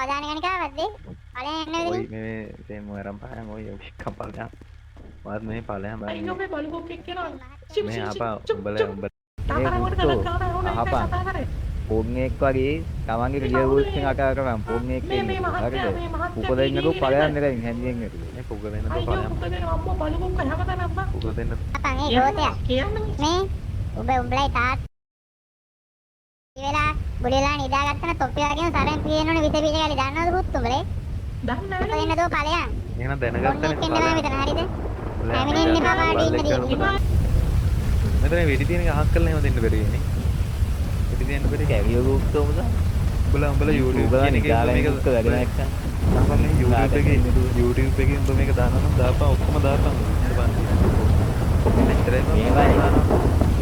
දාන ගණන් කාවද්ද? ඵලයන් එන්නේ ඔයි මේ මොරම් පහන් ඔයි ඔක්කම් ඵලයන්. වාත් මේ ඵලයන් බං. අයියෝ මේ බලුකෝ එක්කෙනා. මේ අපා උඹ අහපන් පොන්නේක් වගේ තමන්ගේ රියල් වුල්ස් එක අකා කරන් පොන්නේක් ඉන්නේ හරිද කුක දෙන්නකෝ ඵලයන් එකකින් හැන්දියෙන් එතන මේ කුක දෙන්නකෝ ඵලයන් අම්මෝ බලුකෝ කහමතන අම්මා කුක දෙන්න අපන් ඒ ගෝතයා කියන්නේ මේ උඹලයි තාත් ඉවලා බුලිලා නිදාගත්තන තොප්පි වගේම සරෙන් පියනෝනේ විස බීජ ගාලි දන්නවද පුත් උඹලේ දන්නේ නැහැ දෙන්න දෝ ඵලයන් එහෙනම් දැනගත්තනේ ඵලයන් මෙතන හරිද හැමිනෙන්න එපා පාඩි ඉන්න මෙතන වෙඩි තියෙන එක අහක් කරලා එහෙම දෙන්න බැරි වෙන්නේ වෙඩි දෙන්න බැරි කැවියෝ ගුක්තෝ උඹලා YouTube කියන එකේ මේක වැඩි නැක්කන් තමයි YouTube එකේ උඹ මේක දානවා දාපන් ඔක්කොම දාපන්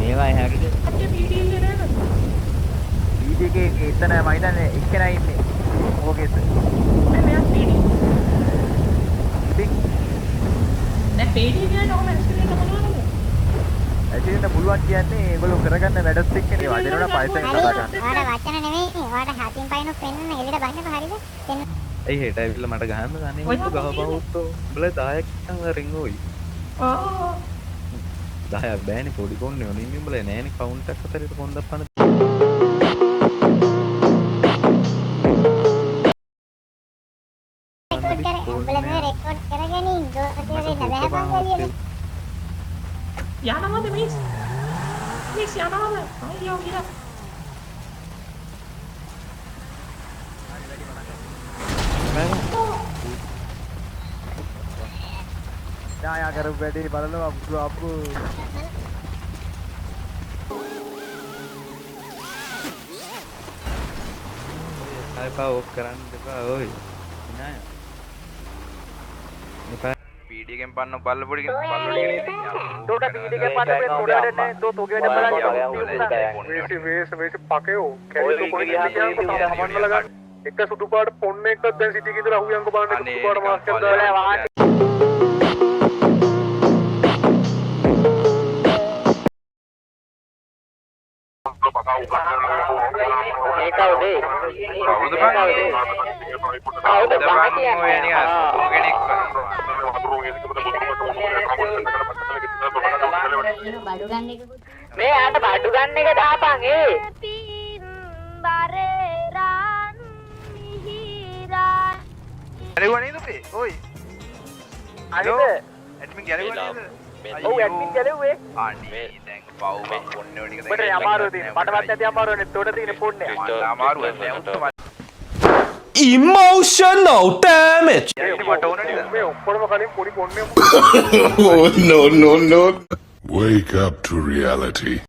මේවා හැකිද අච්චේ වීඩියෝ එක නේද වීඩියෝ එකේ එතන මම හිතන්නේ එක්කෙනා ඉන්නේ ඕකේද මේ මෙයා වීඩියෝ ඉතින් දැන් වීඩියෝ කියන ඔහම ඇස්ට්‍රේට මොනවද ඇසිරෙන්න පුළුවන් කියන්නේ ඒගොල්ලෝ කරගන්න වැඩත් එක්කනේ වදිනවනම් පයිසෙන් කතා කරන්නේ. ඔයාලා වචන නෙමෙයි. ඔයාලා හතින් පයින් පෙන්නන එළියට බන්නක හරිද? එන්න. ඇයි හෙට ඇවිල්ලා මට ගහන්න ගන්නේ මොකද ගහපවුත්තෝ. උඹලා 10ක් රින් ඕයි. ආ 10ක් බෑනේ පොඩි කොන්නේ ඔනින් උඹලා නෑනේ කවුන්ට් එකක් අතරේ පොන්දක් පන. උඹලා මේ රෙකෝඩ් කරගෙන ඉන්න ගෝතේ වෙන්න බෑ බංගලිය. යනවද මිස් යනවද අයියෝ ගියා යා කරු වැඩි බලනවා අප්පු ආයිපා ඔක් කරන්න දෙපා ඔයි නෑ පීඩියගෙන් පන්න බල්ල පොඩි තෝට පීඩියගෙන් පන්න මේ තෝඩට නේ තෝ තෝගේ වැඩ බලන්න වේස පකයෝ කැරිසු කොහෙද කියන්නේ හමන් වල ගන්න එක සුදු පාට පොන්න එකක් දැන් සිටි කිදලා අහුයන්ක බලන්න එක සුදු පාට මාස්ක් එකක් දාලා වාහනේ ඒකවද කවුද බං කවුද බං ඔය නිකන් කෙනෙක් බඩු ගන්න එක මේ ආට බඩු ගන්න එක දාපන් ඒ ගැලුවා නේද උපේ ඔයි අනිද ඇඩ්මින් ගැලුවා නේද ඔව් ඇඩ්මින් ගැලුවේ අනේ දැන් පව් බං පොන්නේ ටික මට අමාරුයි තියෙන මටවත් ඇති අමාරුනේ තෝට තියෙන පොන්නේ මට අමාරුයි නෑ උත්තම Emotional damage. මට ඕන නේද මේ ඔක්කොම කලින් පොඩි පොන්නේ Oh no. Wake up to reality.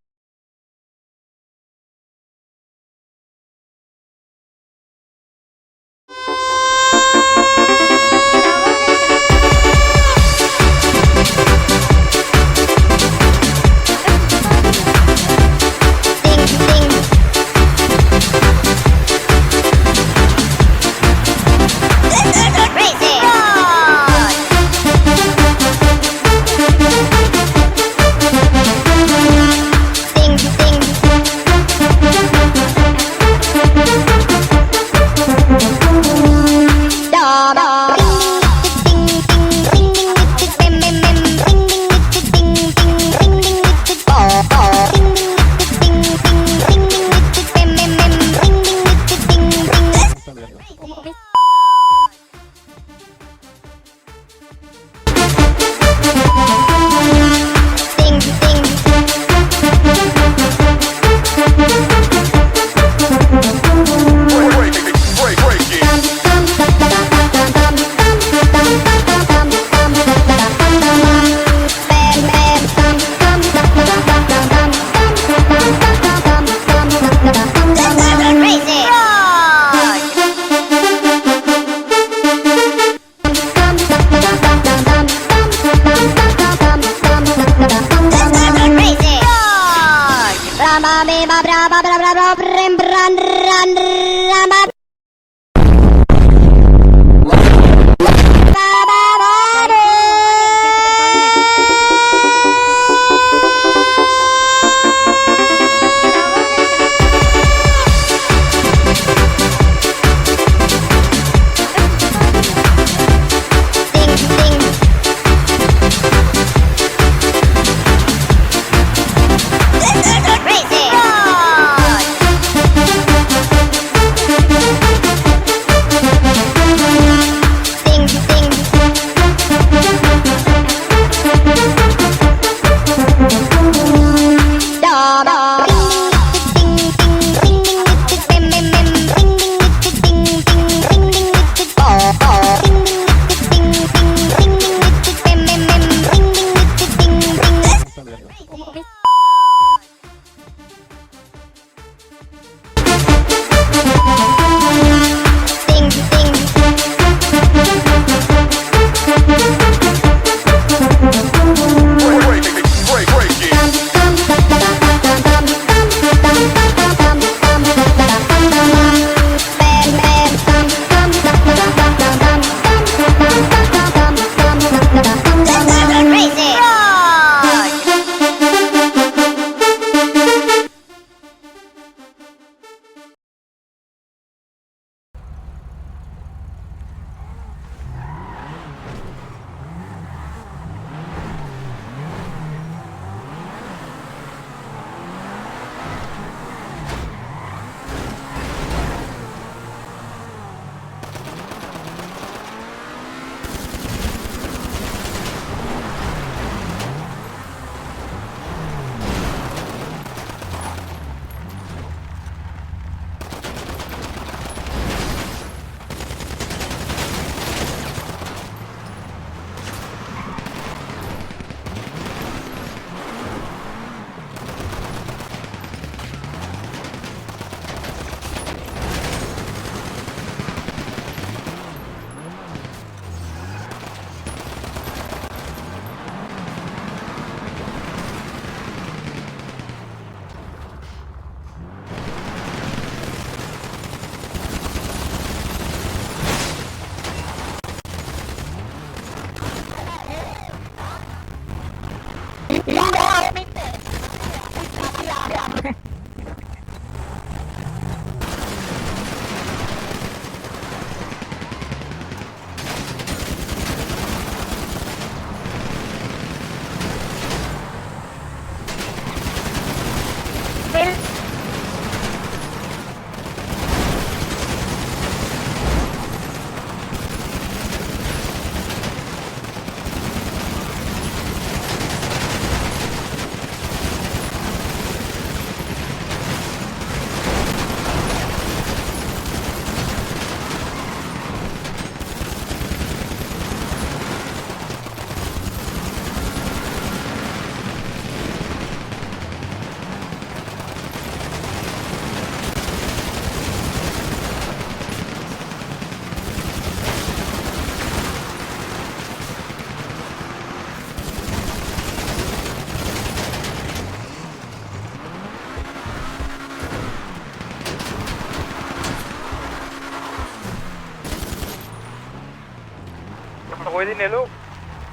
කොයිද නෙලු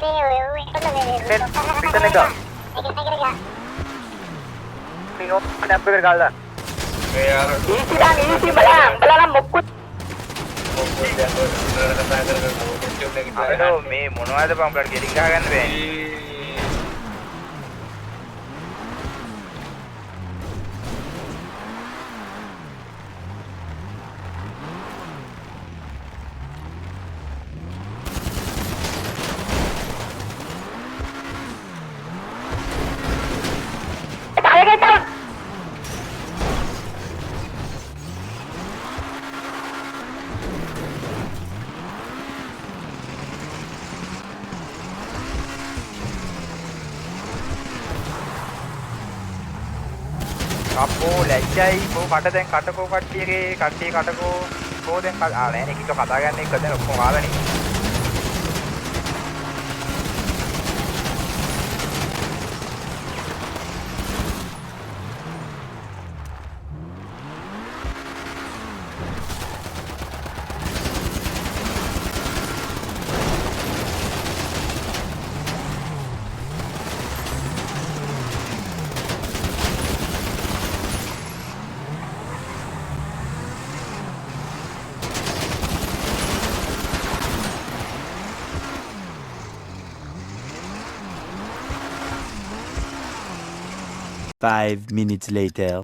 ඒ පිටන එක පිනෝ නැප් එක ගාලා අර මේ මොනවද බං උඹලට ගෙලින් ගහගන්න බෑනේ. අපෝ ලැජ්ජයි කෝ කට දැන් කටකෝ කට්ටියගේ කට්ටිය කටකෝ කෝ දැන් නෑ නේ කිතෝ කතා ගන්න එක දැන් ඔක්කොම ආවනේ. Five minutes later.